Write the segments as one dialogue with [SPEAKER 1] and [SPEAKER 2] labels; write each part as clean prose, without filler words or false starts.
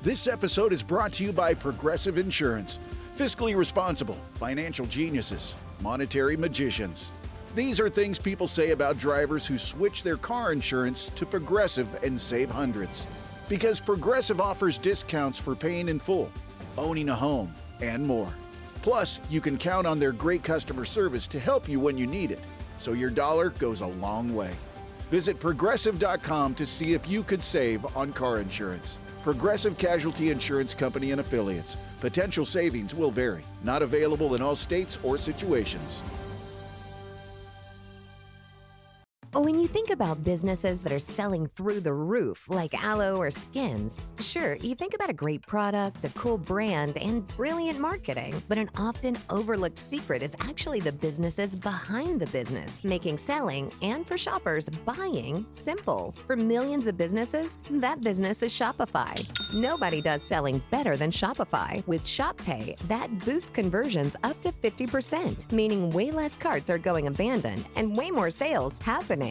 [SPEAKER 1] This episode is brought to you by Progressive Insurance. Fiscally responsible, financial geniuses, monetary magicians. These are things people say about drivers who switch their car insurance to Progressive and save hundreds. Because Progressive offers discounts for paying in full, owning a home, and more. Plus, you can count on their great customer service to help you when you need it, so your dollar goes a long way. Visit Progressive.com to see if you could save on car insurance. Progressive Casualty Insurance Company and Affiliates. Potential savings will vary. Not available in all states or situations.
[SPEAKER 2] When you think about businesses that are selling through the roof, like aloe or skins, sure, you think about a great product, a cool brand, and brilliant marketing. But an often overlooked secret is actually the businesses behind the business, making selling, and for shoppers, buying, simple. For millions of businesses, that business is Shopify. Nobody does selling better than Shopify. With Shop Pay, that boosts conversions up to 50%, meaning way less carts are going abandoned and way more sales happening.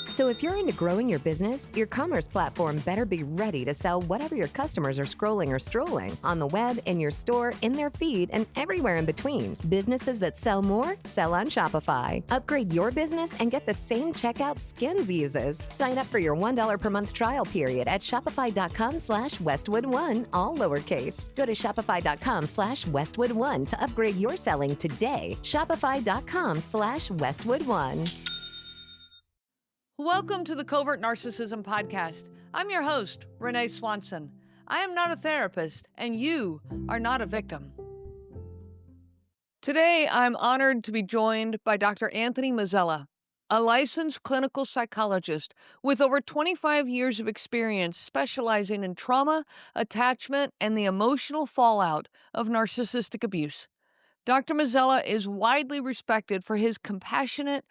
[SPEAKER 2] So if you're into growing your business, your commerce platform better be ready to sell whatever your customers are scrolling or strolling on the web, in your store, in their feed, and everywhere in between. Businesses that sell more, sell on Shopify. Upgrade your business and get the same checkout Skins uses. Sign up for your $1 per month trial period at shopify.com/Westwood1, all lowercase. Go to shopify.com/Westwood1 to upgrade your selling today. Shopify.com/Westwood1.
[SPEAKER 3] Welcome to the Covert Narcissism Podcast. I'm your host, Renee Swanson. I am not a therapist, and you are not a victim. Today, I'm honored to be joined by Dr. Anthony Mazzella, a licensed clinical psychologist with over 25 years of experience specializing in trauma, attachment, and the emotional fallout of narcissistic abuse. Dr. Mazzella is widely respected for his compassionate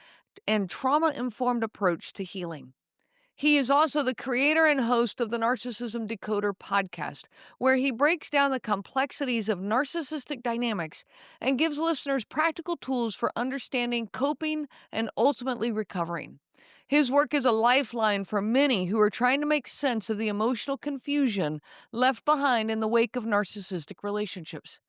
[SPEAKER 3] and trauma-informed approach to healing. He is also the creator and host of the Narcissism Decoder podcast, where he breaks down the complexities of narcissistic dynamics and gives listeners practical tools for understanding, coping, and ultimately recovering. His work is a lifeline for many who are trying to make sense of the emotional confusion left behind in the wake of narcissistic relationships.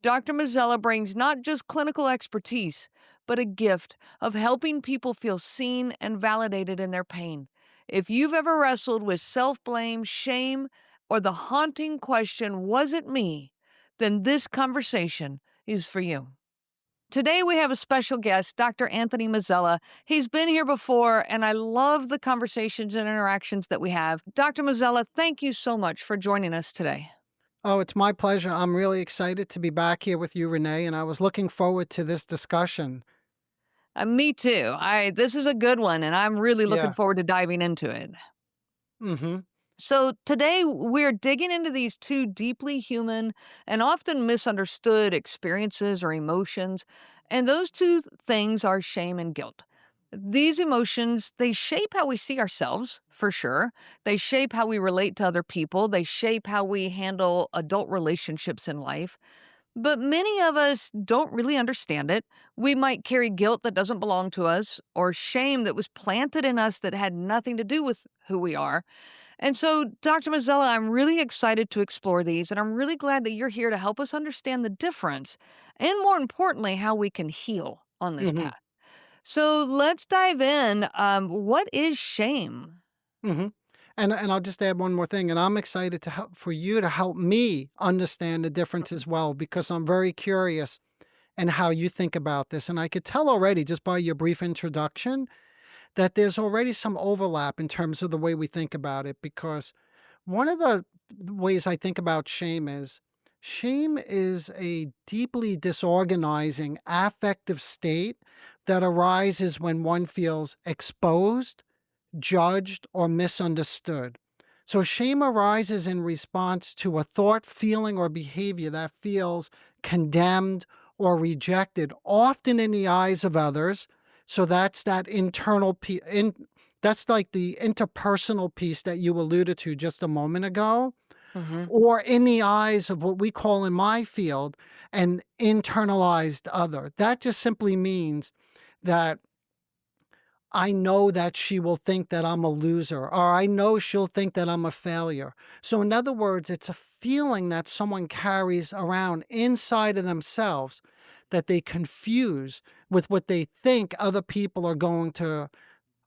[SPEAKER 3] Dr. Mazzella brings not just clinical expertise, but a gift of helping people feel seen and validated in their pain. If you've ever wrestled with self-blame, shame, or the haunting question, was it me? Then this conversation is for you. Today we have a special guest, Dr. Anthony Mazzella. He's been here before, and I love the conversations and interactions that we have. Dr. Mazzella, thank you so much for joining us today.
[SPEAKER 4] Oh, it's my pleasure. I'm really excited to be back here with you, Renee, and I was looking forward to this discussion.
[SPEAKER 3] Me too. This is a good one, and I'm really looking forward to diving into it.
[SPEAKER 4] Mm-hmm.
[SPEAKER 3] So today we're digging into these two deeply human and often misunderstood experiences or emotions, and those two things are shame and guilt. These emotions, they shape how we see ourselves, for sure. They shape how we relate to other people. They shape how we handle adult relationships in life. But many of us don't really understand it. We might carry guilt that doesn't belong to us, or shame that was planted in us that had nothing to do with who we are. And so, Dr. Mazzella, I'm really excited to explore these, and I'm really glad that you're here to help us understand the difference, and more importantly, how we can heal on this path. So let's dive in. What is shame?
[SPEAKER 4] Mm-hmm. And I'll just add one more thing, and I'm excited to help for you to help me understand the difference as well, because I'm very curious in how you think about this. And I could tell already just by your brief introduction that there's already some overlap in terms of the way we think about it, because one of the ways I think about shame is a deeply disorganizing affective state that arises when one feels exposed, judged, or misunderstood. So shame arises in response to a thought, feeling, or behavior that feels condemned or rejected, often in the eyes of others. So that's that internal piece. That's like the interpersonal piece that you alluded to just a moment ago. Or in the eyes of what we call in my field an internalized other. That just simply means that I know that she will think that I'm a loser, or I know she'll think that I'm a failure. So, in other words, it's a feeling that someone carries around inside of themselves that they confuse with what they think other people are going to,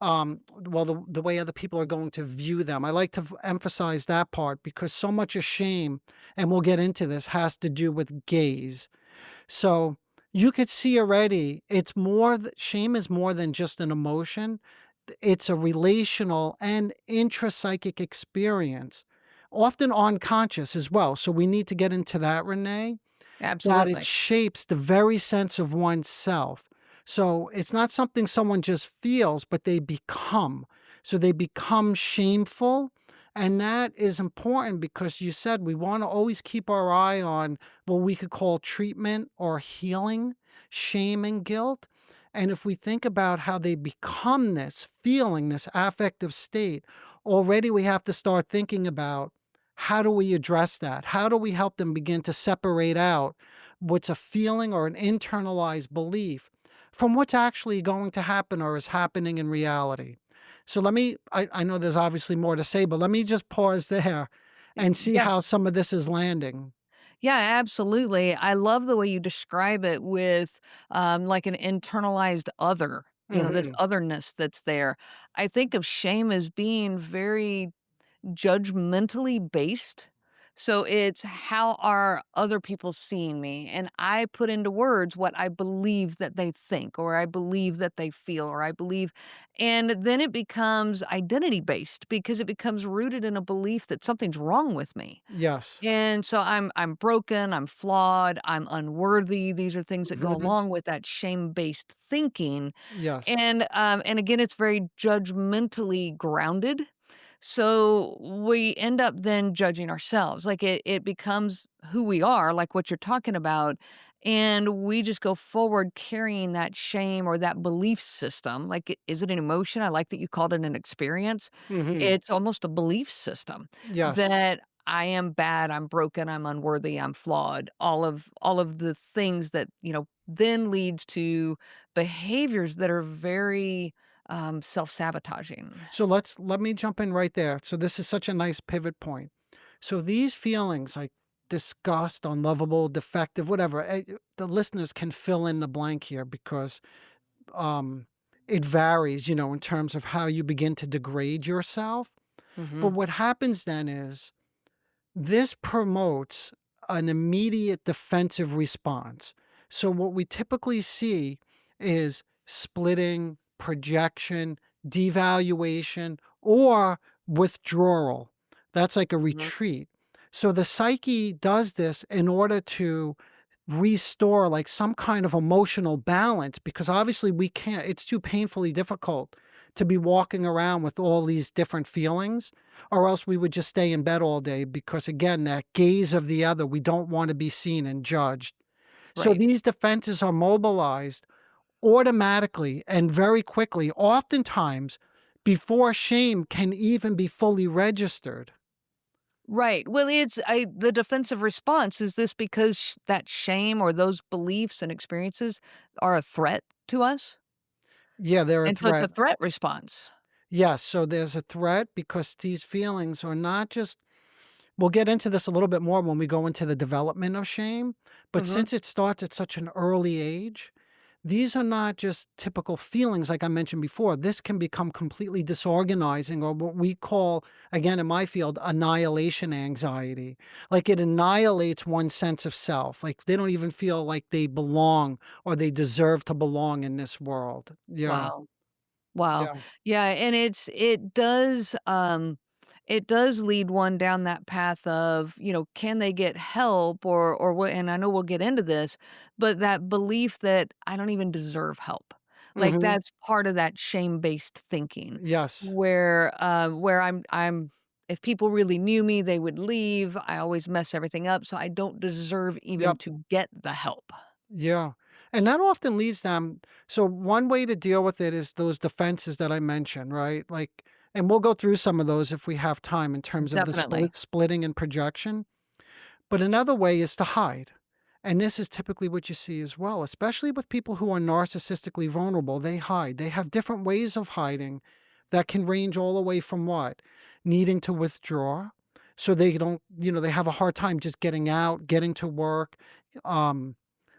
[SPEAKER 4] well, the way other people are going to view them. I like to emphasize that part because so much of shame, and we'll get into this, has to do with gaze. So you could see already it's more shame is more than just an emotion. It's a relational and intrapsychic experience, often unconscious as well. So we need to get into that, Renee, that it
[SPEAKER 3] Absolutely.
[SPEAKER 4] shapes the very sense of oneself. So it's not something someone just feels, but they become. So they become shameful. And that is important because you said we want to always keep our eye on what we could call treatment or healing, shame and guilt. And if we think about how they become this feeling, this affective state, already we have to start thinking about how do we address that? How do we help them begin to separate out what's a feeling or an internalized belief from what's actually going to happen or is happening in reality? So I know there's obviously more to say, but let me just pause there and see
[SPEAKER 3] Yeah.
[SPEAKER 4] how some of this is landing.
[SPEAKER 3] Yeah, absolutely. I love the way you describe it with like an internalized other, this
[SPEAKER 4] Hmm.
[SPEAKER 3] otherness that's there. I think of shame as being very judgmentally based. So it's how are other people seeing me? And I put into words what I believe that they think, or I believe that they feel, or I believe. And then it becomes identity based because it becomes rooted in a belief that something's wrong with me.
[SPEAKER 4] Yes.
[SPEAKER 3] And so I'm broken, I'm flawed, I'm unworthy. These are things that go
[SPEAKER 4] Mhm.
[SPEAKER 3] along with that shame-based thinking.
[SPEAKER 4] Yes.
[SPEAKER 3] And again, it's very judgmentally grounded. So we end up then judging ourselves. Like it becomes who we are, like what you're talking about. And we just go forward carrying that shame or that belief system. Like, is it an emotion? I like that you called it an experience.
[SPEAKER 4] Hmm.
[SPEAKER 3] It's almost a belief system
[SPEAKER 4] Yes.
[SPEAKER 3] that I am bad, I'm broken, I'm unworthy, I'm flawed. All of the things that, then leads to behaviors that are very self-sabotaging.
[SPEAKER 4] So let me jump in right there. So this is such a nice pivot point. So these feelings like disgust, unlovable, defective, whatever, the listeners can fill in the blank here because um, it varies, in terms of how you begin to degrade yourself. But
[SPEAKER 3] Mhm.
[SPEAKER 4] what happens then is this promotes an immediate defensive response. So, what we typically see is splitting, projection, devaluation, or withdrawal. That's like a
[SPEAKER 3] Mhm.
[SPEAKER 4] retreat. So, the psyche does this in order to restore like some kind of emotional balance because obviously we can't, it's too painfully difficult to be walking around with all these different feelings, or else we would just stay in bed all day because again that gaze of the other, we don't want to be seen and judged. So
[SPEAKER 3] Right.
[SPEAKER 4] these defenses are mobilized automatically and very quickly, oftentimes before shame can even be fully registered.
[SPEAKER 3] Right. Well, the defensive response. Is this because that shame or those beliefs and experiences are a threat to us?
[SPEAKER 4] Yeah, they're a
[SPEAKER 3] And so it's a
[SPEAKER 4] threat.
[SPEAKER 3] threat response.
[SPEAKER 4] Yes, so there's a threat because these feelings are not just, we'll get into this a little bit more when we go into the development of shame, but
[SPEAKER 3] Mhm.
[SPEAKER 4] since it starts at such an early age, these are not just typical feelings like I mentioned before. This can become completely disorganizing or what we call, again in my field, annihilation anxiety. Like it annihilates one's sense of self. Like they don't even feel like they belong or they deserve to belong in this world. Yeah.
[SPEAKER 3] Wow. Wow.
[SPEAKER 4] Yeah.
[SPEAKER 3] Yeah, and it does lead one down that path of, can they get help or what, and I know we'll get into this, but that belief that I don't even deserve help. Like
[SPEAKER 4] Hmm.
[SPEAKER 3] that's part of that shame-based thinking
[SPEAKER 4] Yes.
[SPEAKER 3] where I'm if people really knew me, they would leave. I always mess everything up, so I don't deserve even
[SPEAKER 4] Yep.
[SPEAKER 3] to get the help.
[SPEAKER 4] Yeah. And that often leads them. So, one way to deal with it is those defenses that I mentioned, right? Like, and we'll go through some of those if we have time in terms of the
[SPEAKER 3] Definitely.
[SPEAKER 4] splitting and projection. But another way is to hide. And this is typically what you see as well, especially with people who are narcissistically vulnerable. They hide. They have different ways of hiding that can range all the way from what? Needing to withdraw. So they don't, they have a hard time just getting out, getting to work. Um,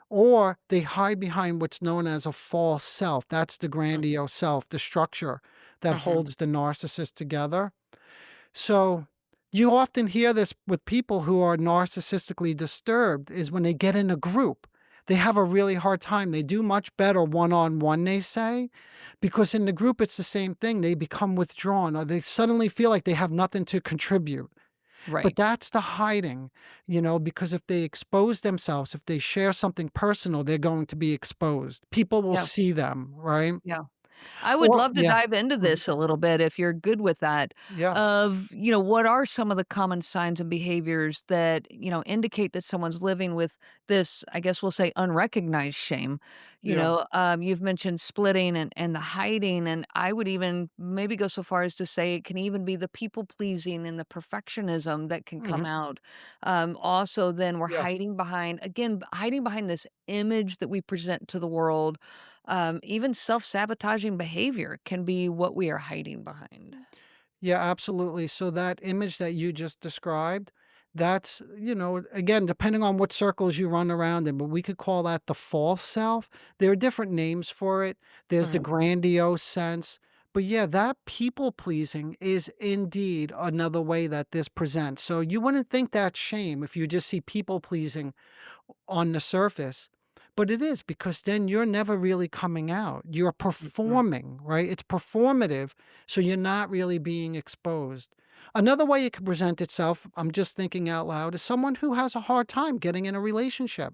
[SPEAKER 4] or they hide behind what's known as a false self. That's the grandiose self, the structure that
[SPEAKER 3] Mm-hmm.
[SPEAKER 4] holds the narcissist together. So you often hear this with people who are narcissistically disturbed is when they get in a group, they have a really hard time. They do much better one-on-one, they say, because in the group, it's the same thing. They become withdrawn or they suddenly feel like they have nothing to contribute. But
[SPEAKER 3] Right.
[SPEAKER 4] that's the hiding, because if they expose themselves, if they share something personal, they're going to be exposed. People will
[SPEAKER 3] Yeah.
[SPEAKER 4] see them, right?
[SPEAKER 3] Yeah. I would
[SPEAKER 4] Or
[SPEAKER 3] love to
[SPEAKER 4] yeah.
[SPEAKER 3] dive into
[SPEAKER 4] Mhm.
[SPEAKER 3] this a little bit if you're good with that.
[SPEAKER 4] Yeah.
[SPEAKER 3] What are some of the common signs and behaviors that, indicate that someone's living with this, I guess we'll say unrecognized shame.
[SPEAKER 4] Yeah.
[SPEAKER 3] You've mentioned splitting and the hiding, and I would even maybe go so far as to say it can even be the people pleasing and the perfectionism that can come
[SPEAKER 4] Mhm.
[SPEAKER 3] out. Also, then we're
[SPEAKER 4] Yes.
[SPEAKER 3] hiding behind this image that we present to the world. Even self-sabotaging behavior can be what we are hiding behind.
[SPEAKER 4] Yeah, absolutely. So that image that you just described, that's, again, depending on what circles you run around in, but we could call that the false self. There are different names for it. There's the
[SPEAKER 3] Mhm.
[SPEAKER 4] grandiose sense. But yeah, that people pleasing is indeed another way that this presents. So you wouldn't think that's shame if you just see people pleasing on the surface. But it is because then you're never really coming out. You're
[SPEAKER 3] Mhm.
[SPEAKER 4] performing, right? It's performative, so you're not really being exposed. Another way it could present itself, I'm just thinking out loud, is someone who has a hard time getting in a relationship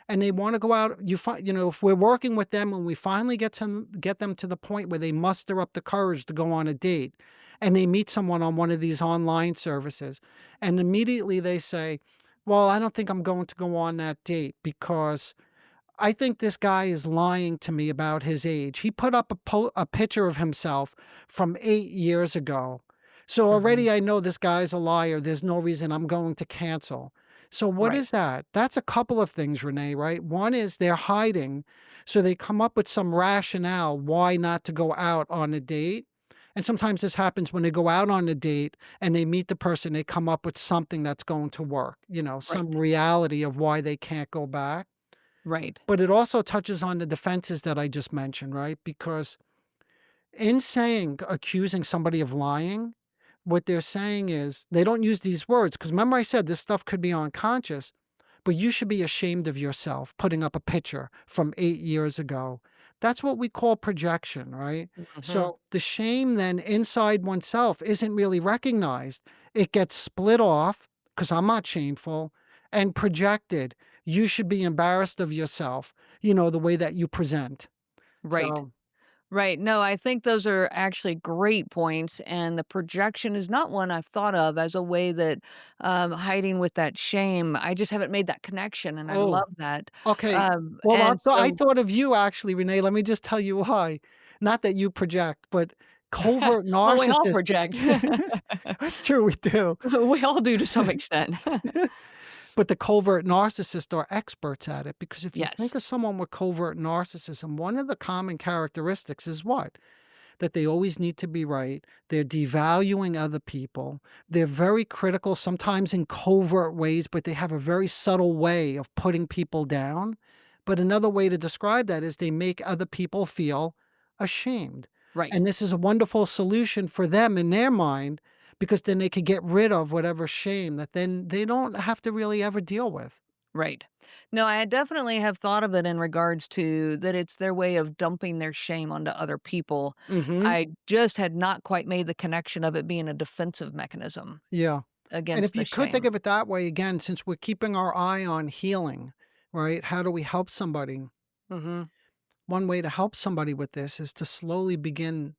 [SPEAKER 4] and they want to go out. If we're working with them and we finally get them to the point where they muster up the courage to go on a date and they meet someone on one of these online services and immediately they say, well, I don't think I'm going to go on that date because I think this guy is lying to me about his age. He put up a picture of himself from 8 years ago. So
[SPEAKER 3] Mhm.
[SPEAKER 4] already I know this guy's a liar. There's no reason I'm going to cancel. So what
[SPEAKER 3] Right.
[SPEAKER 4] is that? That's a couple of things, Renee, right? One is they're hiding. So they come up with some rationale why not to go out on a date. And sometimes this happens when they go out on a date and they meet the person, they come up with something that's going to work, some
[SPEAKER 3] Right.
[SPEAKER 4] reality of why they can't go back.
[SPEAKER 3] Right.
[SPEAKER 4] But it also touches on the defenses that I just mentioned, right? Because in saying accusing somebody of lying, what they're saying is they don't use these words. Because remember, I said this stuff could be unconscious, but you should be ashamed of yourself putting up a picture from 8 years ago. That's what we call projection, right?
[SPEAKER 3] Mhm.
[SPEAKER 4] So the shame then inside oneself isn't really recognized. It gets split off because I'm not shameful and projected. You should be embarrassed of yourself, the way that you present.
[SPEAKER 3] Right.
[SPEAKER 4] So,
[SPEAKER 3] Right. No, I think those are actually great points, and the projection is not one I've thought of as a way that hiding with that shame. I just haven't made that connection, and I
[SPEAKER 4] oh,
[SPEAKER 3] love that.
[SPEAKER 4] okay. Well,
[SPEAKER 3] And
[SPEAKER 4] I
[SPEAKER 3] so,
[SPEAKER 4] thought of you actually, Renee. Let me just tell you why. Not that you project, but covert
[SPEAKER 3] well, we all
[SPEAKER 4] narcissist.
[SPEAKER 3] project.
[SPEAKER 4] That's true, we do.
[SPEAKER 3] We all do to some extent.
[SPEAKER 4] But the covert narcissists are experts at it because if you think
[SPEAKER 3] Yes.
[SPEAKER 4] of someone with covert narcissism, one of the common characteristics is what? That they always need to be right. They're devaluing other people. They're very critical, sometimes in covert ways, but they have a very subtle way of putting people down. But another way to describe that is they make other people feel ashamed.
[SPEAKER 3] Right.
[SPEAKER 4] And this is a wonderful solution for them in their mind because then they could get rid of whatever shame that then they don't have to really ever deal with.
[SPEAKER 3] Right. No, I definitely have thought of it in regards to that it's their way of dumping their shame onto other people.
[SPEAKER 4] Mhm.
[SPEAKER 3] I just had not quite made the connection of it being a defensive mechanism
[SPEAKER 4] Yeah. And
[SPEAKER 3] against
[SPEAKER 4] if
[SPEAKER 3] the
[SPEAKER 4] you could think
[SPEAKER 3] shame.
[SPEAKER 4] of it that way, again, since we're keeping our eye on healing, right? How do we help somebody?
[SPEAKER 3] Mhm.
[SPEAKER 4] One way to help somebody with this is to slowly begin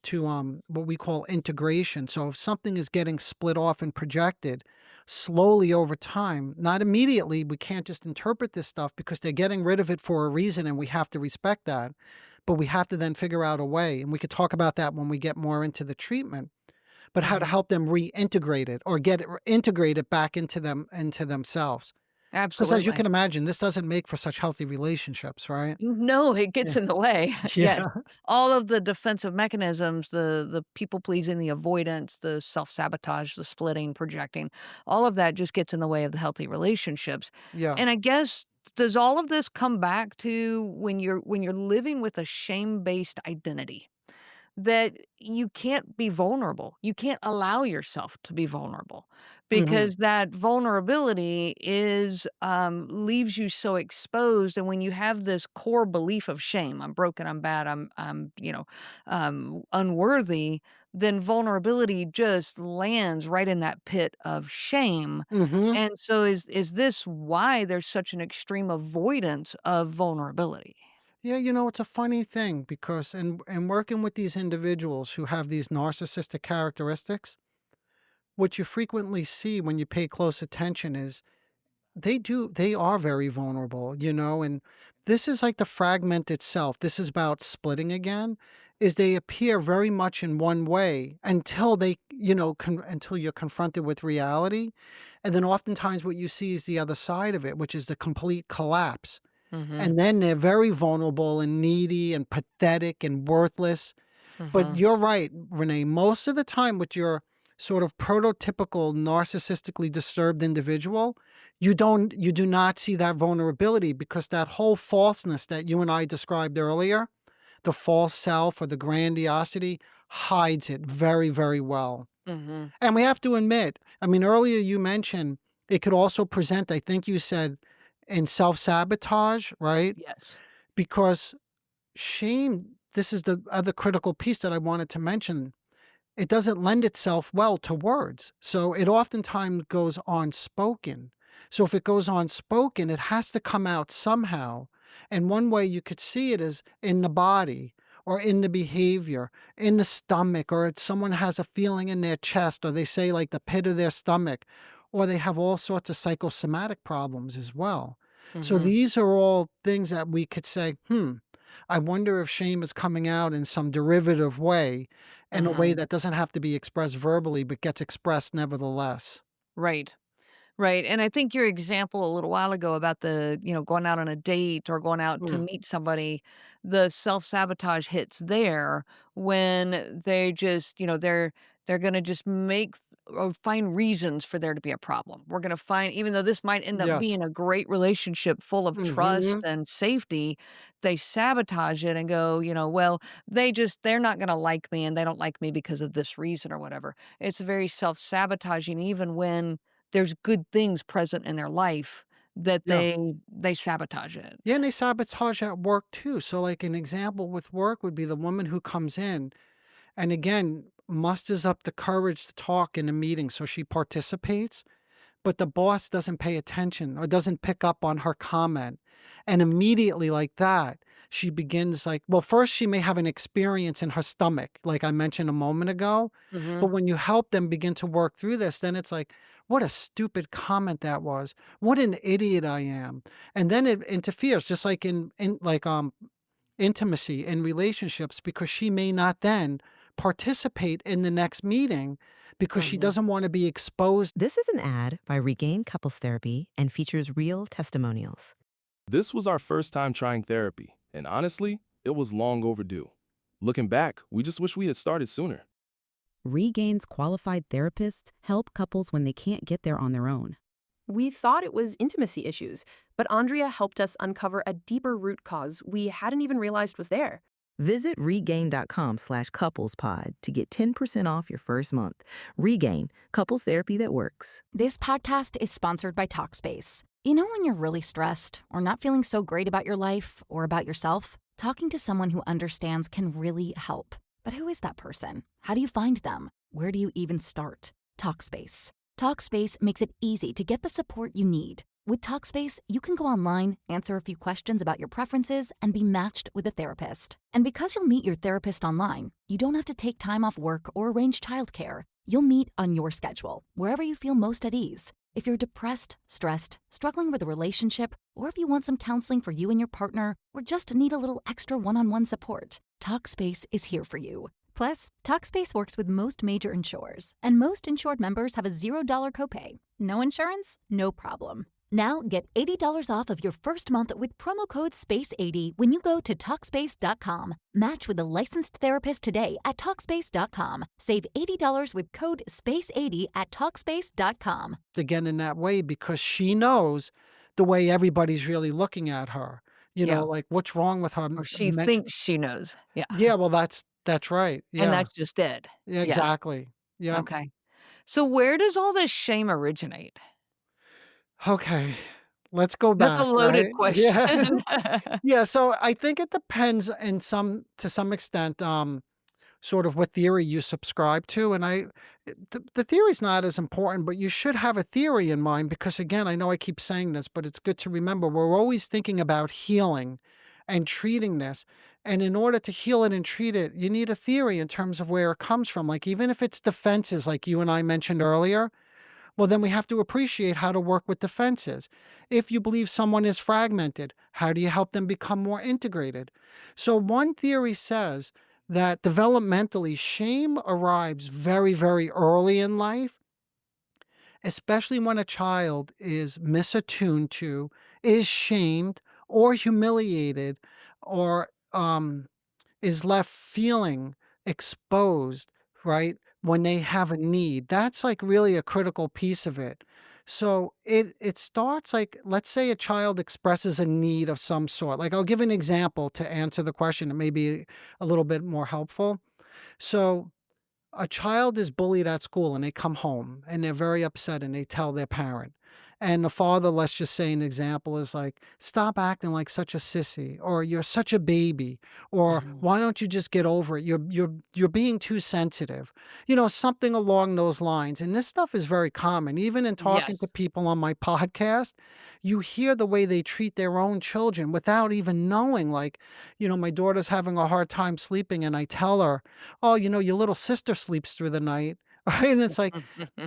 [SPEAKER 4] to what we call integration. So if something is getting split off and projected slowly over time, not immediately, we can't just interpret this stuff because they're getting rid of it for a reason and we have to respect that. But we have to then figure out a way, and we could talk about that when we get more into the treatment, but how to
[SPEAKER 3] Mhm.
[SPEAKER 4] help them reintegrate it or get it integrated back into themselves. Because as you
[SPEAKER 3] Absolutely.
[SPEAKER 4] can imagine, this doesn't make for such healthy relationships, right?
[SPEAKER 3] No, it
[SPEAKER 4] Yeah.
[SPEAKER 3] gets in the way.
[SPEAKER 4] Yeah.
[SPEAKER 3] Yes. All of the defensive mechanisms, the people pleasing, the avoidance, the self-sabotage, the splitting, projecting, all of that just gets in the way of the healthy relationships.
[SPEAKER 4] Yeah.
[SPEAKER 3] And I guess does all of this come back to when you're living with a shame-based identity? That you can't be vulnerable. You can't allow yourself to be vulnerable
[SPEAKER 4] Mhm.
[SPEAKER 3] because that vulnerability is leaves you so exposed. And when you have this core belief of shame, I'm broken, I'm bad, I'm unworthy, then vulnerability just lands right in that pit of shame.
[SPEAKER 4] Mhm.
[SPEAKER 3] And so is this why there's such an extreme avoidance of vulnerability?
[SPEAKER 4] Yeah, it's a funny thing because in working with these individuals who have these narcissistic characteristics, what you frequently see when you pay close attention is they are very vulnerable, and this is like the fragment itself. This is about splitting again, is they appear very much in one way until until you're confronted with reality. And then oftentimes what you see is the other side of it, which is the complete collapse.
[SPEAKER 3] Mhm.
[SPEAKER 4] And then they're very vulnerable and needy and pathetic and worthless. But
[SPEAKER 3] Mhm.
[SPEAKER 4] you're right, Renee. Most of the time, with your sort of prototypical narcissistically disturbed individual, you do not see that vulnerability because that whole falseness that you and I described earlier, the false self or the grandiosity, hides it very, very well.
[SPEAKER 3] Mhm.
[SPEAKER 4] And we have to admit, I mean, earlier you mentioned it could also present, I think you said, in self sabotage, right?
[SPEAKER 3] Yes.
[SPEAKER 4] Because shame, this is the other critical piece that I wanted to mention. It doesn't lend itself well to words. So it oftentimes goes unspoken. So if it goes unspoken, it has to come out somehow. And one way you could see it is in the body or in the behavior, in the stomach, or if someone has a feeling in their chest, or they say like the pit of their stomach, or they have all sorts of psychosomatic problems as well. So
[SPEAKER 3] Mhm.
[SPEAKER 4] these are all things that we could say, I wonder if shame is coming out in some derivative way, in a way
[SPEAKER 3] Mhm.
[SPEAKER 4] that doesn't have to be expressed verbally, but gets expressed nevertheless.
[SPEAKER 3] Right. Right, and I think your example a little while ago about going out on a date or going out to
[SPEAKER 4] Mm,
[SPEAKER 3] meet somebody, the self-sabotage hits there when they just, they're gonna just make or find reasons for there to be a problem. We're gonna find even though this might end up
[SPEAKER 4] yes.
[SPEAKER 3] being a great relationship full of trust
[SPEAKER 4] Mhm.
[SPEAKER 3] and safety, they sabotage it and go, "Well, they're not gonna like me, and they don't like me because of this reason," or whatever. It's very self-sabotaging even when there's good things present in their life that
[SPEAKER 4] Yeah.
[SPEAKER 3] they sabotage it.
[SPEAKER 4] Yeah, and they sabotage at work too. So, like, an example with work would be the woman who comes in and again musters up the courage to talk in a meeting. So she participates, but the boss doesn't pay attention or doesn't pick up on her comment. And immediately, like that, she begins like, well, first, she may have an experience in her stomach, like I mentioned a moment ago. But
[SPEAKER 3] Mhm.
[SPEAKER 4] when you help them begin to work through this, then it's like, what a stupid comment that was. What an idiot I am. And then it interferes, just like in intimacy in relationships, because she may not then participate in the next meeting because she
[SPEAKER 3] Mhm.
[SPEAKER 4] doesn't want to be exposed.
[SPEAKER 5] This is an ad by Regain Couples Therapy and features real testimonials.
[SPEAKER 6] This was our first time trying therapy, and honestly, it was long overdue. Looking back, we just wish we had started sooner.
[SPEAKER 5] Regain's qualified therapists help couples when they can't get there on their own.
[SPEAKER 7] We thought it was intimacy issues, but Andrea helped us uncover a deeper root cause we hadn't even realized was there.
[SPEAKER 5] Visit regain.com/couplespod to get 10% off your first month. Regain, couples therapy that works.
[SPEAKER 8] This podcast is sponsored by Talkspace. You know when you're really stressed or not feeling so great about your life or about yourself? Talking to someone who understands can really help. But who is that person? How do you find them? Where do you even start? Talkspace. Talkspace makes it easy to get the support you need. With Talkspace, you can go online, answer a few questions about your preferences, and be matched with a therapist. And because you'll meet your therapist online, you don't have to take time off work or arrange childcare. You'll meet on your schedule, wherever you feel most at ease. If you're depressed, stressed, struggling with a relationship, or if you want some counseling for you and your partner, or just need a little extra one-on-one support, Talkspace is here for you. Plus, Talkspace works with most major insurers, and most insured members have a $0 copay. No insurance? No problem. Now get $80 off of your first month with promo code SPACE80 when you go to Talkspace.com. Match with a licensed therapist today at Talkspace.com. Save $80 with code SPACE80 at Talkspace.com.
[SPEAKER 4] Again, in that way, because she knows the way everybody's really looking at her.
[SPEAKER 3] Yeah.
[SPEAKER 4] Like what's wrong with her?
[SPEAKER 3] Or she thinks she knows. Yeah.
[SPEAKER 4] Yeah, well, that's right.
[SPEAKER 3] And
[SPEAKER 4] Yeah,
[SPEAKER 3] that's just it.
[SPEAKER 4] yeah,
[SPEAKER 3] Yeah.
[SPEAKER 4] exactly. Yeah.
[SPEAKER 3] Okay. So where does all this shame originate?
[SPEAKER 4] Okay, let's go
[SPEAKER 3] That's a
[SPEAKER 4] back,
[SPEAKER 3] loaded
[SPEAKER 4] right? Yeah.
[SPEAKER 3] question.
[SPEAKER 4] Yeah, so I think it depends to some extent, sort of what theory you subscribe to, and the theory's not as important, but you should have a theory in mind because, again, I know I keep saying this, but it's good to remember we're always thinking about healing and treating this, and in order to heal it and treat it, you need a theory in terms of where it comes from, like, even if it's defenses like you and I mentioned earlier, well, then we have to appreciate how to work with defenses. If you believe someone is fragmented, how do you help them become more integrated? So, one theory says that developmentally, shame arrives very, very early in life, especially when a child is misattuned to, is shamed, or humiliated, or is left feeling exposed, right? When they have a need. That's like really a critical piece of it. So it starts like, let's say a child expresses a need of some sort. Like I'll give an example to answer the question. It may be a little bit more helpful. So a child is bullied at school and they come home and they're very upset and they tell their parent. And the father, let's just say an example is like, stop acting like such a sissy, or you're such a baby, or
[SPEAKER 3] Mhm.
[SPEAKER 4] why don't you just get over it? You're being too sensitive. Something along those lines. And this stuff is very common. Even in talking to
[SPEAKER 3] Yes.
[SPEAKER 4] people on my podcast, you hear the way they treat their own children without even knowing. Like, my daughter's having a hard time sleeping, and I tell her, oh, your little sister sleeps through the night. Right. And it's like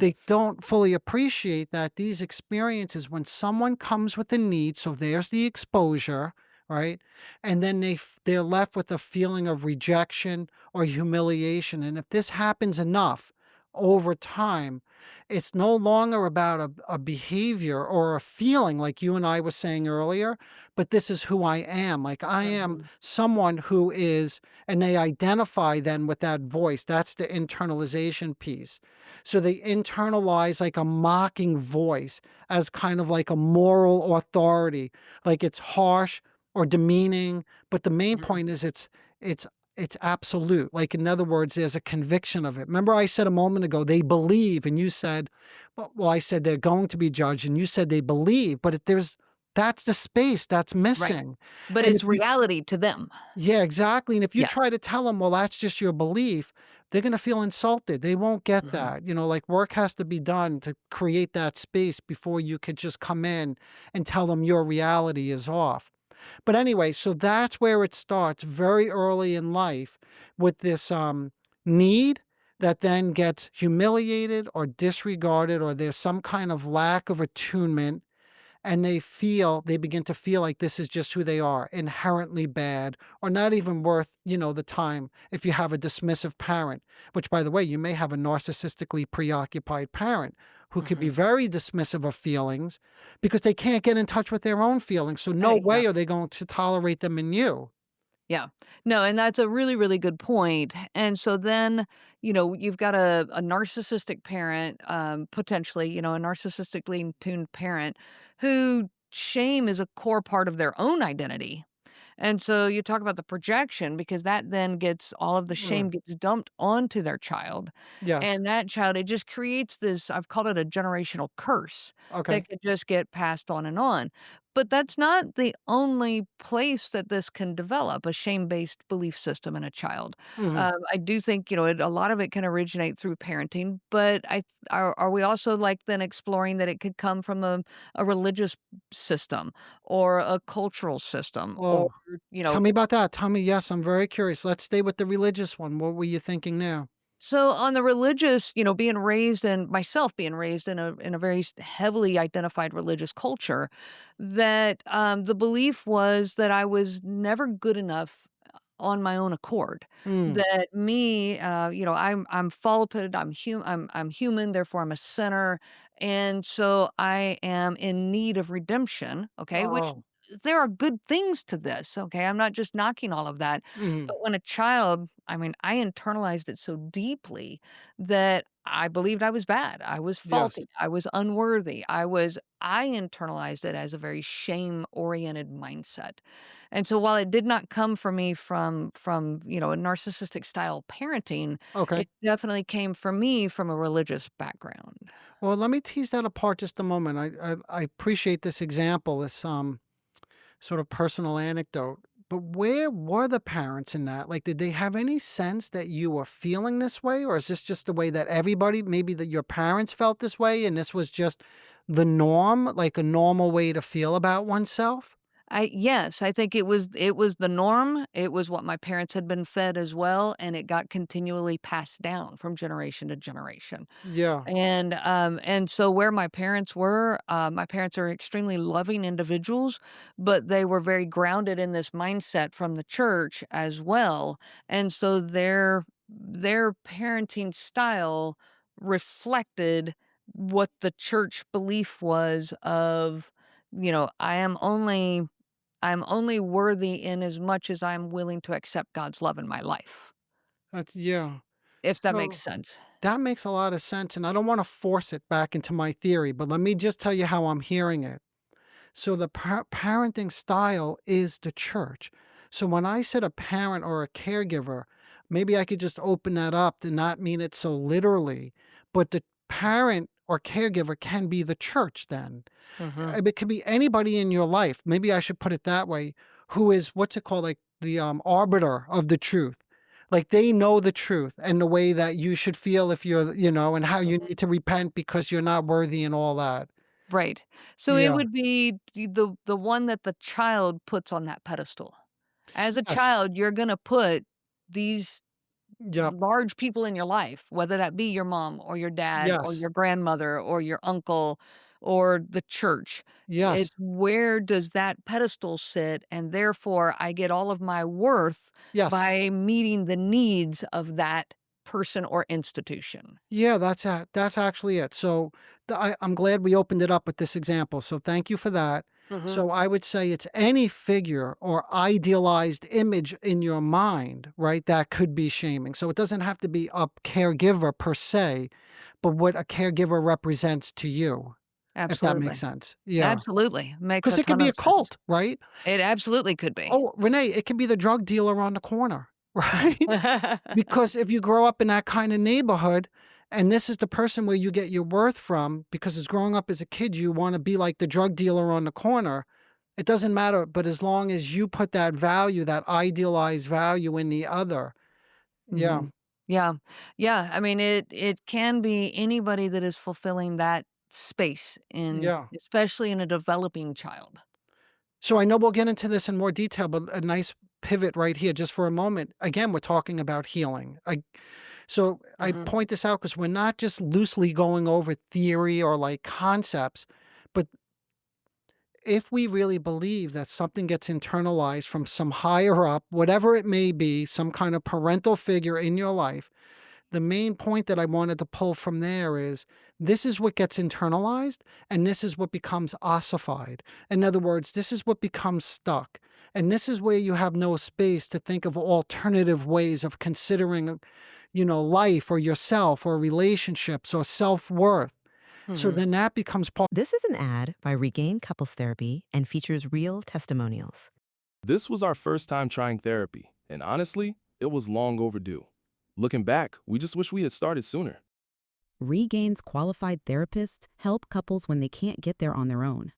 [SPEAKER 4] they don't fully appreciate that these experiences, when someone comes with a need, so there's the exposure, right? And then they're left with a feeling of rejection or humiliation. And if this happens enough over time, it's no longer about a behavior or a feeling like you and I were saying earlier, but this is who I am. Like I am
[SPEAKER 3] Mhm.
[SPEAKER 4] someone who is, and they identify then with that voice. That's the internalization piece. So they internalize like a mocking voice as kind of like a moral authority, like it's harsh or demeaning. But the main
[SPEAKER 3] Mhm.
[SPEAKER 4] point is it's absolute. Like in other words, there's a conviction of it. Remember I said a moment ago, they believe, and you said, well, I said they're going to be judged, and you said they believe, but that's the space that's
[SPEAKER 3] Right.
[SPEAKER 4] missing.
[SPEAKER 3] But
[SPEAKER 4] And
[SPEAKER 3] it's
[SPEAKER 4] if you
[SPEAKER 3] reality to them.
[SPEAKER 4] Yeah, exactly, and if you
[SPEAKER 3] Yeah.
[SPEAKER 4] try to tell them, "Well, that's just your belief," they're gonna feel insulted, they won't get
[SPEAKER 3] Mhm.
[SPEAKER 4] that, like, work has to be done to create that space before you could just come in and tell them your reality is off. But anyway, so that's where it starts very early in life with this, need that then gets humiliated or disregarded, or there's some kind of lack of attunement, and they begin to feel like this is just who they are, inherently bad, or not even worth, the time if you have a dismissive parent, which, by the way, you may have a narcissistically preoccupied parent who could be
[SPEAKER 3] Mhm.
[SPEAKER 4] very dismissive of feelings because they can't get in touch with their own feelings. So no
[SPEAKER 3] Yeah.
[SPEAKER 4] way are they going to tolerate them in you.
[SPEAKER 3] Yeah. No, and that's a really, really good point. And so then, you've got a narcissistic parent, potentially, a narcissistically tuned parent who shame is a core part of their own identity. And so you talk about the projection because that then gets all of the shame
[SPEAKER 4] Mm,
[SPEAKER 3] gets dumped onto their child.
[SPEAKER 4] yes.
[SPEAKER 3] And that child, it just creates this, I've called it a generational curse
[SPEAKER 4] Okay.
[SPEAKER 3] that could just get passed on and on. But that's not the only place that this can develop a shame based belief system in a child.
[SPEAKER 4] Mhm.
[SPEAKER 3] I do think, a lot of it can originate through parenting, but are we also like then exploring that it could come from a religious system or a cultural system or,
[SPEAKER 4] Oh,
[SPEAKER 3] you
[SPEAKER 4] tell
[SPEAKER 3] know,
[SPEAKER 4] me about that. Tell me. Yes, I'm very curious. Let's stay with the religious one. What were you thinking now?
[SPEAKER 3] so on the religious, being raised in myself being raised in a very heavily identified religious culture, that the belief was that I was never good enough on my own accord.
[SPEAKER 4] Mm.
[SPEAKER 3] That me, I'm faulted. I'm human. Therefore, I'm a sinner, and so I am in need of redemption. Okay, which
[SPEAKER 4] Oh.
[SPEAKER 3] there are good things to this. Okay, I'm not just knocking all of that,
[SPEAKER 4] Mhm.
[SPEAKER 3] but when a child, I mean, I internalized it so deeply that I believed I was bad. I was
[SPEAKER 4] Yes.
[SPEAKER 3] faulty. I was unworthy. I internalized it as a very shame-oriented mindset. And so while it did not come from me from a narcissistic style parenting,
[SPEAKER 4] Okay.
[SPEAKER 3] it definitely came from me from a religious background.
[SPEAKER 4] Well, let me tease that apart just a moment. I appreciate this example, this sort of personal anecdote. But where were the parents in that? Like, did they have any sense that you were feeling this way, or is this just the way that everybody, maybe that your parents felt this way, and this was just the norm, like a normal way to feel about oneself?
[SPEAKER 3] Yes, I think it was the norm. It was what my parents had been fed as well, and it got continually passed down from generation to generation.
[SPEAKER 4] Yeah.
[SPEAKER 3] And so where my parents are extremely loving individuals, but they were very grounded in this mindset from the church as well. And so their parenting style reflected what the church belief was of, I'm only worthy in as much as I'm willing to accept God's love in my life,
[SPEAKER 4] That's yeah.
[SPEAKER 3] if that makes
[SPEAKER 4] So
[SPEAKER 3] sense.
[SPEAKER 4] that makes a lot of sense, and I don't want to force it back into my theory, but let me just tell you how I'm hearing it. So the parenting style is the church. So when I said a parent or a caregiver, maybe I could just open that up to not mean it so literally, but the parent or caregiver can be the church then.
[SPEAKER 3] Mhm.
[SPEAKER 4] It could be anybody in your life. Maybe I should put it that way, who is what's it called, like the arbiter of the truth. Like they know the truth and the way that you should feel if you're, and how you
[SPEAKER 3] Mhm.
[SPEAKER 4] need to repent because you're not worthy and all that.
[SPEAKER 3] Right. So it
[SPEAKER 4] Yeah.
[SPEAKER 3] would be the one that the child puts on that pedestal. As a
[SPEAKER 4] Yes.
[SPEAKER 3] child, you're gonna put these
[SPEAKER 4] Yep.
[SPEAKER 3] large people in your life, whether that be your mom or your dad or
[SPEAKER 4] Yes.
[SPEAKER 3] your grandmother or your uncle or the church.
[SPEAKER 4] Yes.
[SPEAKER 3] It's where does that pedestal sit? And therefore, I get all of my worth
[SPEAKER 4] Yes.
[SPEAKER 3] by meeting the needs of that person or institution.
[SPEAKER 4] Yeah, that's actually it. So I'm glad we opened it up with this example. So thank you for that.
[SPEAKER 3] Mhm.
[SPEAKER 4] So I would say it's any figure or idealized image in your mind, right? That could be shaming. So it doesn't have to be a caregiver per se, but what a caregiver represents to you, if that makes
[SPEAKER 3] Absolutely.
[SPEAKER 4] sense. Yeah.
[SPEAKER 3] Absolutely. Makes
[SPEAKER 4] Because
[SPEAKER 3] a
[SPEAKER 4] it could
[SPEAKER 3] ton
[SPEAKER 4] be a
[SPEAKER 3] of sense.
[SPEAKER 4] cult, right?
[SPEAKER 3] It absolutely could be.
[SPEAKER 4] Oh, Renee, it could be the drug dealer on the corner, right? Because if you grow up in that kind of neighborhood and this is the person where you get your worth from, because as growing up as a kid, you want to be like the drug dealer on the corner, it doesn't matter. But as long as you put that value, that idealized value in the other. Yeah.
[SPEAKER 3] Mhm. Yeah. Yeah, I mean, it can be anybody that is fulfilling that space in
[SPEAKER 4] Yeah.
[SPEAKER 3] especially in a developing child.
[SPEAKER 4] So I know we'll get into this in more detail, but a nice pivot right here, just for a moment. Again, we're talking about healing. I
[SPEAKER 3] Mhm.
[SPEAKER 4] point this out because we're not just loosely going over theory or like concepts, but if we really believe that something gets internalized from some higher up, whatever it may be, some kind of parental figure in your life, the main point that I wanted to pull from there is this is what gets internalized and this is what becomes ossified. In other words, this is what becomes stuck. And this is where you have no space to think of alternative ways of considering, life or yourself or relationships or self worth. So
[SPEAKER 3] Mhm.
[SPEAKER 4] then that becomes part.
[SPEAKER 5] This is an ad by Regain Couples Therapy and features real testimonials.
[SPEAKER 6] This was our first time trying therapy, and honestly, it was long overdue. Looking back, we just wish we had started sooner.
[SPEAKER 5] Regain's qualified therapists help couples when they can't get there on their own.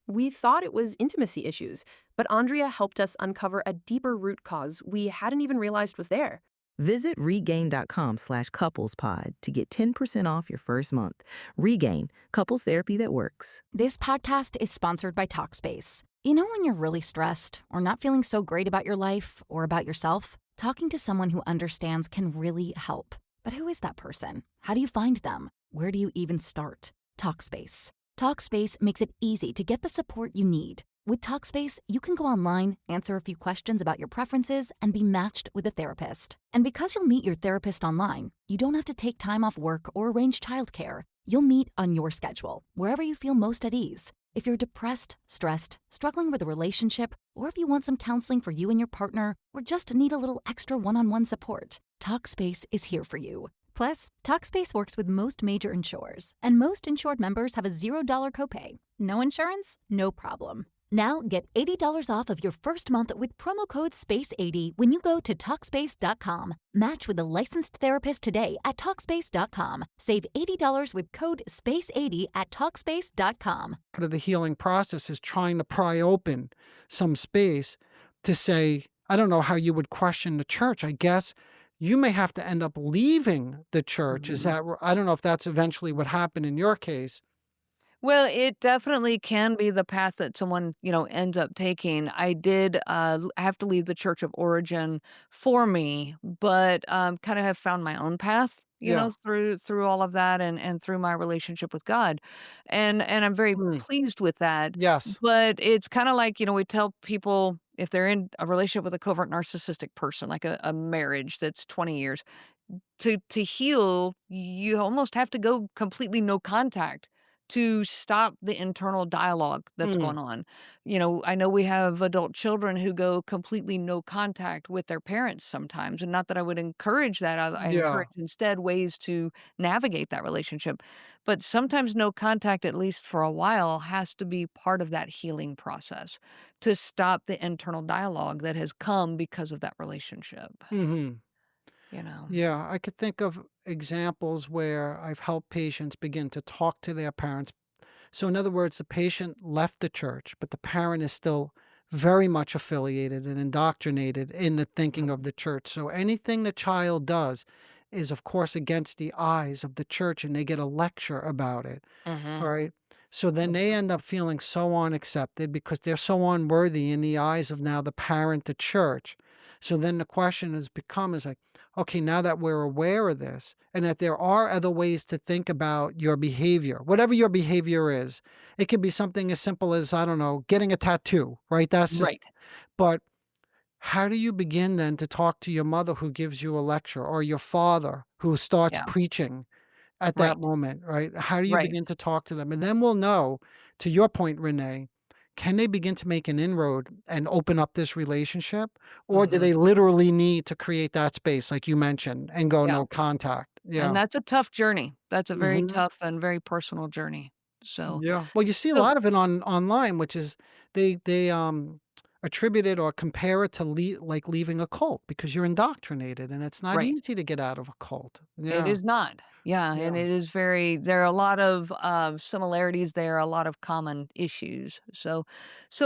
[SPEAKER 7] We thought it was intimacy issues, but Andrea helped us uncover a deeper root cause we hadn't even realized was there.
[SPEAKER 9] Visit regain.com/couplespod to get 10% off your first month. Regain, couples therapy that works.
[SPEAKER 8] This podcast is sponsored by Talkspace. You know when you're really stressed or not feeling so great about your life or about yourself? Talking to someone who understands can really help. But who is that person? How do you find them? Where do you even start? Talkspace. Talkspace makes it easy to get the support you need. With Talkspace, you can go online, answer a few questions about your preferences, and be matched with a therapist. And because you'll meet your therapist online, you don't have to take time off work or arrange childcare. You'll meet on your schedule, wherever you feel most at ease. If you're depressed, stressed, struggling with a relationship, or if you want some counseling for you and your partner, or just need a little extra one-on-one support, Talkspace is here for you. Plus, Talkspace works with most major insurers, and most insured members have a $0 copay. No insurance? No problem. Now get $80 off of your first month with promo code SPACE80 when you go to Talkspace.com. Match with a licensed therapist today at Talkspace.com. Save $80 with code SPACE80 at Talkspace.com.
[SPEAKER 4] Part of the healing process is trying to pry open some space to say, I don't know how you would question the church. I guess you may have to end up leaving the church. Is that, I don't know if that's eventually what happened in your case.
[SPEAKER 3] Well, it definitely can be the path that someone, ends up taking. I did have to leave the church of origin for me, but kind of have found my own path,
[SPEAKER 4] Yeah.
[SPEAKER 3] through all of that and through my relationship with God. And I'm very
[SPEAKER 4] Mm.
[SPEAKER 3] pleased with that.
[SPEAKER 4] Yes.
[SPEAKER 3] But it's kind of like, we tell people if they're in a relationship with a covert narcissistic person, like a marriage that's 20 years, to heal, you almost have to go completely no contact to stop the internal dialogue that's
[SPEAKER 4] Mm.
[SPEAKER 3] going on. I know we have adult children who go completely no contact with their parents sometimes, and not that I would encourage that. I
[SPEAKER 4] Yeah.
[SPEAKER 3] encourage instead ways to navigate that relationship. But sometimes no contact, at least for a while, has to be part of that healing process to stop the internal dialogue that has come because of that relationship,
[SPEAKER 4] Hmm.
[SPEAKER 3] you know?
[SPEAKER 4] Yeah, I could think of examples where I've helped patients begin to talk to their parents. So, in other words, the patient left the church, but the parent is still very much affiliated and indoctrinated in the thinking of the church. So, anything the child does is, of course, against the eyes of the church, and they get a lecture about it. All
[SPEAKER 3] Mhm.
[SPEAKER 4] right. So then they end up feeling so unaccepted because they're so unworthy in the eyes of now the parent, the church. So then the question has become is like, okay, now that we're aware of this and that there are other ways to think about your behavior, whatever your behavior is, it could be something as simple as, I don't know, getting a tattoo, right? That's just,
[SPEAKER 3] Right.
[SPEAKER 4] but how do you begin then to talk to your mother who gives you a lecture or your father who starts
[SPEAKER 3] Yeah.
[SPEAKER 4] preaching at that
[SPEAKER 3] Right.
[SPEAKER 4] moment, right? How do you
[SPEAKER 3] Right.
[SPEAKER 4] begin to talk to them? And then we'll know, to your point, Renee, can they begin to make an inroad and open up this relationship? Or do
[SPEAKER 3] Mhm.
[SPEAKER 4] they literally need to create that space, like you mentioned, and go
[SPEAKER 3] Yeah.
[SPEAKER 4] no contact?
[SPEAKER 3] And
[SPEAKER 4] Yeah.
[SPEAKER 3] that's a tough journey. That's a very
[SPEAKER 4] Hmm.
[SPEAKER 3] tough and very personal journey. So
[SPEAKER 4] Yeah. Well, you see a
[SPEAKER 3] so
[SPEAKER 4] lot of it online, which is they attribute it or compare it to like leaving a cult because you're indoctrinated and it's not
[SPEAKER 3] right.
[SPEAKER 4] easy to get out of a cult.
[SPEAKER 3] It
[SPEAKER 4] Yeah.
[SPEAKER 3] is not. Yeah, and
[SPEAKER 4] Yeah.
[SPEAKER 3] it is there are a lot of similarities there, a lot of common issues. So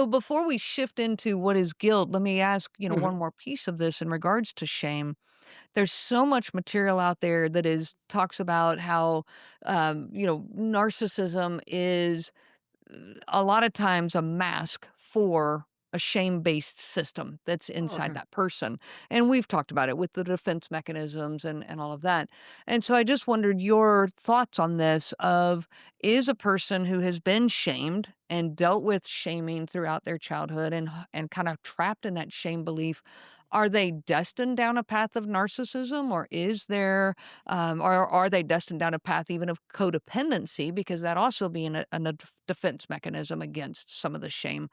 [SPEAKER 3] before we shift into what is guilt, let me ask, one
[SPEAKER 4] Mhm.
[SPEAKER 3] more piece of this in regards to shame. There's so much material out there that is talks about how narcissism is a lot of times a mask for a shame-based system that's inside
[SPEAKER 4] Okay.
[SPEAKER 3] that person. And we've talked about it with the defense mechanisms and all of that. And so I just wondered your thoughts on this of is a person who has been shamed and dealt with shaming throughout their childhood and kind of trapped in that shame belief, are they destined down a path of narcissism, or is there or are they destined down a path even of codependency? Because that also being a defense mechanism against some of the shame.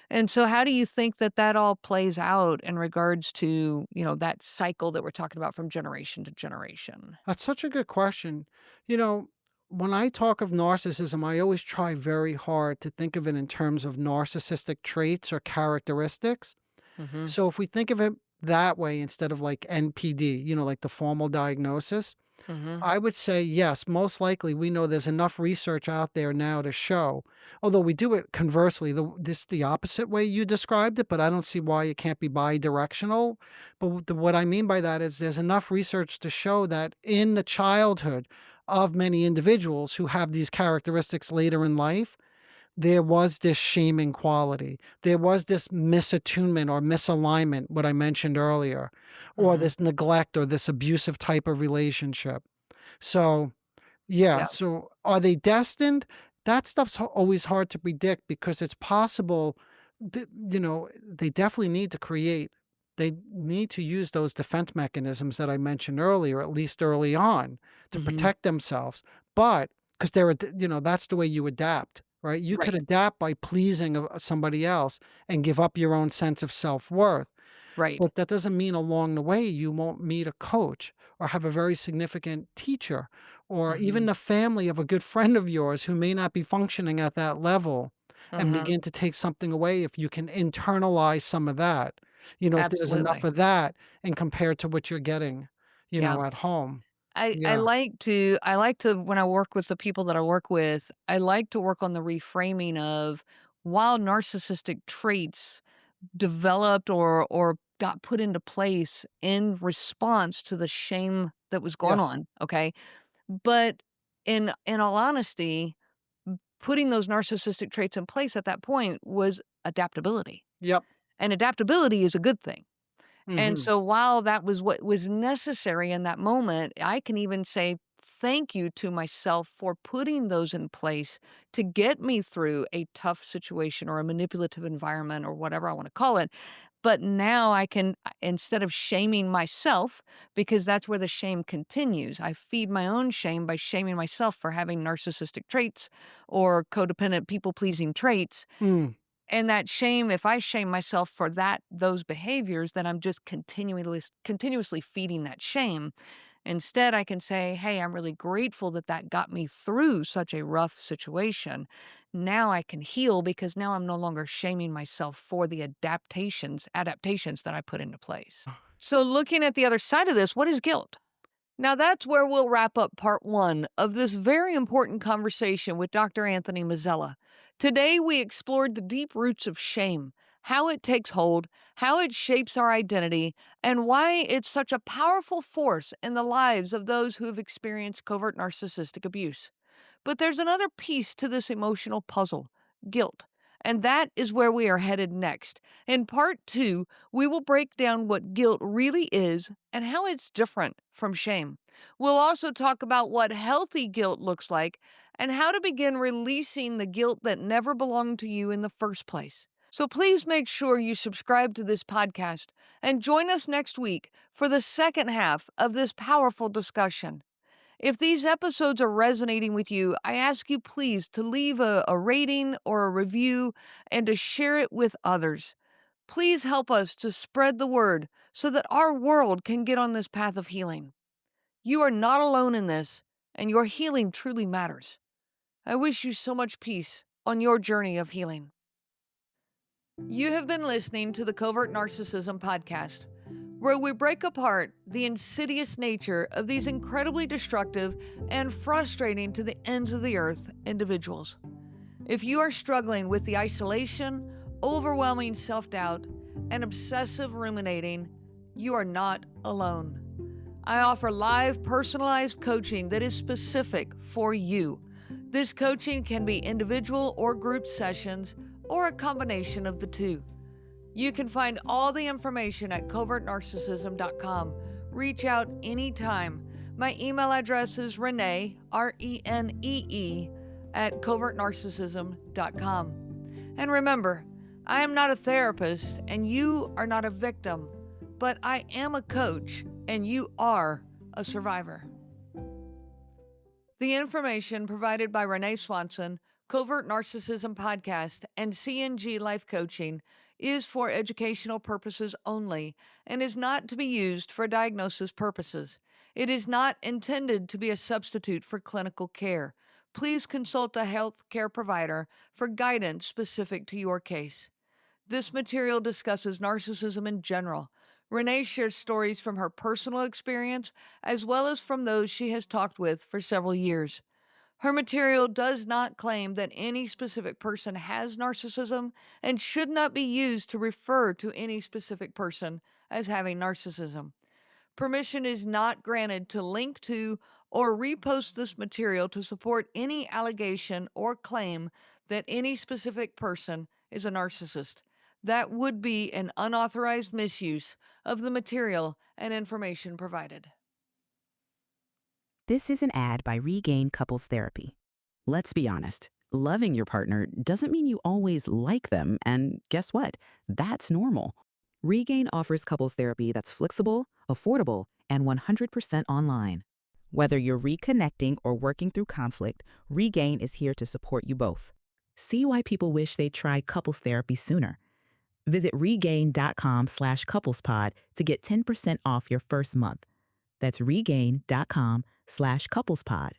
[SPEAKER 3] And so, how do you think that that all plays out in regards to that cycle that we're talking about from generation to generation?
[SPEAKER 4] That's such a good question. You know, when I talk of narcissism, I always try very hard to think of it in terms of narcissistic traits or characteristics.
[SPEAKER 3] Hmm.
[SPEAKER 4] So if we think of it that way instead of like NPD, like the formal diagnosis,
[SPEAKER 3] Hmm.
[SPEAKER 4] I would say yes, most likely we know there's enough research out there now to show, although we do it conversely, the opposite way you described it, but I don't see why it can't be bi-directional. But what I mean by that is there's enough research to show that in the childhood of many individuals who have these characteristics later in life, there was this shaming quality. There was this misattunement or misalignment, what I mentioned earlier, or
[SPEAKER 3] Hmm.
[SPEAKER 4] this neglect or this abusive type of relationship. So, yeah.
[SPEAKER 3] Yeah.
[SPEAKER 4] So, are they destined? That stuff's always hard to predict because it's possible. they definitely need to they need to use those defense mechanisms that I mentioned earlier, at least early on, to
[SPEAKER 3] Hmm.
[SPEAKER 4] protect themselves. But because that's the way you adapt, right? You could
[SPEAKER 3] Right.
[SPEAKER 4] adapt by pleasing somebody else and give up your own sense of self-worth.
[SPEAKER 3] Right.
[SPEAKER 4] But that doesn't mean along the way you won't meet a coach or have a very significant teacher or even
[SPEAKER 3] Hmm.
[SPEAKER 4] the family of a good friend of yours who may not be functioning at that level and
[SPEAKER 3] Hmm.
[SPEAKER 4] begin to take something away if you can internalize some of that. If there's enough
[SPEAKER 3] Absolutely.
[SPEAKER 4] of that and compared to what you're getting,
[SPEAKER 3] Yeah.
[SPEAKER 4] at home.
[SPEAKER 3] I
[SPEAKER 4] Yeah.
[SPEAKER 3] like to when I work with the people that I work with, I like to work on the reframing of while narcissistic traits developed or got put into place in response to the shame that was going
[SPEAKER 4] Yes.
[SPEAKER 3] on, okay? But in all honesty, putting those narcissistic traits in place at that point was adaptability.
[SPEAKER 4] Yep.
[SPEAKER 3] And adaptability is a good thing. And
[SPEAKER 4] Mhm.
[SPEAKER 3] so while that was what was necessary in that moment, I can even say thank you to myself for putting those in place to get me through a tough situation or a manipulative environment or whatever I want to call it. But now I can, instead of shaming myself, because that's where the shame continues, I feed my own shame by shaming myself for having narcissistic traits or codependent people pleasing traits.
[SPEAKER 4] Mm.
[SPEAKER 3] And that shame, if I shame myself for those behaviors, then I'm just continuously feeding that shame. Instead, I can say, "Hey, I'm really grateful that that got me through such a rough situation. Now I can heal because now I'm no longer shaming myself for the adaptations that I put into place." So looking at the other side of this, what is guilt? Now, that's where we'll wrap up part one of this very important conversation with Dr. Anthony Mazzella. Today, we explored the deep roots of shame, how it takes hold, how it shapes our identity, and why it's such a powerful force in the lives of those who have experienced covert narcissistic abuse. But there's another piece to this emotional puzzle: guilt. And that is where we are headed next. In part two, we will break down what guilt really is and how it's different from shame. We'll also talk about what healthy guilt looks like and how to begin releasing the guilt that never belonged to you in the first place. So please make sure you subscribe to this podcast and join us next week for the second half of this powerful discussion. If these episodes are resonating with you, I ask you please to leave a rating or a review and to share it with others. Please help us to spread the word so that our world can get on this path of healing. You are not alone in this, and your healing truly matters. I wish you so much peace on your journey of healing. You have been listening to the Covert Narcissism Podcast, where we break apart the insidious nature of these incredibly destructive and frustrating to the ends of the earth individuals. If you are struggling with the isolation, overwhelming self-doubt, and obsessive ruminating, you are not alone. I offer live, personalized coaching that is specific for you. This coaching can be individual or group sessions, or a combination of the two. You can find all the information at covertnarcissism.com. Reach out anytime. My email address is Renee, Renee, at covertnarcissism.com. And remember, I am not a therapist and you are not a victim, but I am a coach and you are a survivor. The information provided by Renee Swanson, Covert Narcissism Podcast, and CNG Life Coaching is for educational purposes only and is not to be used for diagnosis purposes. It is not intended to be a substitute for clinical care. Please consult a health care provider for guidance specific to your case. This material discusses narcissism in general. Renee shares stories from her personal experience as well as from those she has talked with for several years. Her material does not claim that any specific person has narcissism and should not be used to refer to any specific person as having narcissism. Permission is not granted to link to or repost this material to support any allegation or claim that any specific person is a narcissist. That would be an unauthorized misuse of the material and information provided.
[SPEAKER 5] This is an ad by Regain Couples Therapy. Let's be honest,
[SPEAKER 9] Loving your partner doesn't mean you always like them, and guess what? That's normal. Regain offers couples therapy that's flexible, affordable, and 100% online. Whether you're reconnecting or working through conflict, Regain is here to support you both. See why people wish they'd try couples therapy sooner. Visit regain.com/couplespod to get 10% off your first month. That's regain.com/couplespod.